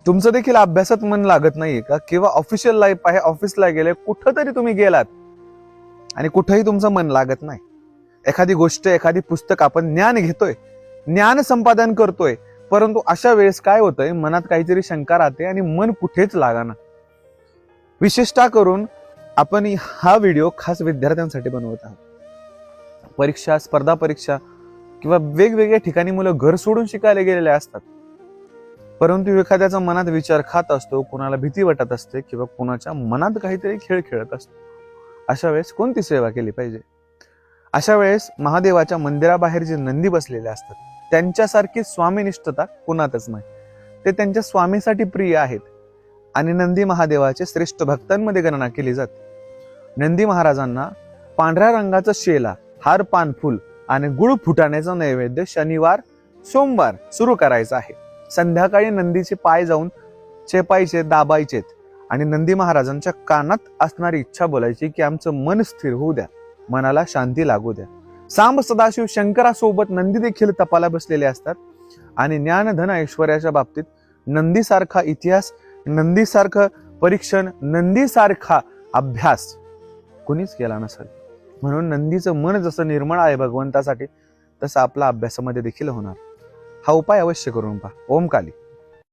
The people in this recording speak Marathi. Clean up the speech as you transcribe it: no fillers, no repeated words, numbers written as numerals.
तुमचं देखील अभ्यासात मन लागत नाहीये का? किंवा ऑफिशियल लाईफ आहे, ऑफिसला गेले, कुठंतरी तुम्ही गेलात आणि कुठंही तुमचं मन लागत नाही. एखादी गोष्ट, एखादी पुस्तक आपण ज्ञान घेतोय, ज्ञान संपादन करतोय, परंतु अशा वेळेस काय होतंय, मनात काहीतरी शंका राहते आणि मन कुठेच लागाना. विशेषतः करून आपण हा व्हिडिओ खास विद्यार्थ्यांसाठी बनवत आहोत. परीक्षा, स्पर्धा परीक्षा किंवा वेगवेगळ्या ठिकाणी मुलं घर सोडून शिकायला गेलेले असतात, परंतु एखाद्याचा मनात विचार खात असतो, कुणाला भीती वाटत असते किंवा कुणाच्या मनात काहीतरी खेळ खेळत असतो. अशा वेळेस कोणती सेवा केली पाहिजे? अशा वेळेस महादेवाच्या मंदिराबाहेर जे नंदी बसलेले असतात त्यांच्यासारखी स्वामीनिष्ठता कुणातच नाही. ते त्यांच्या स्वामीसाठी प्रिय आहेत आणि नंदी महादेवाचे श्रेष्ठ भक्तांमध्ये गणना केली जाते. नंदी महाराजांना पांढऱ्या रंगाचा शेला, हार, पान, फुल आणि गुळ फुटाण्याचा नैवेद्य शनिवार, सोमवार सुरू करायचा आहे. संध्याकाळी नंदीचे पाय जाऊन चेपायचे, दाबायचेत आणि नंदी महाराजांच्या कानात असणारी इच्छा बोलायची की आमचं मन स्थिर होऊ द्या, मनाला शांती लागू द्या. सांब सदाशिव शंकरासोबत नंदी देखील तपाला बसलेले असतात आणि ज्ञान, धन, ऐश्वर्याच्या बाबतीत नंदीसारखा इतिहास, नंदीसारखं परीक्षण, नंदीसारखा अभ्यास कुणीच केला नसेल. म्हणून नंदीचं मन जसं निर्मळ आहे भगवंतासाठी, तसं आपला अभ्यासामध्ये देखील होणार. हा उपाय अवश्य करून पहा. ओम काली.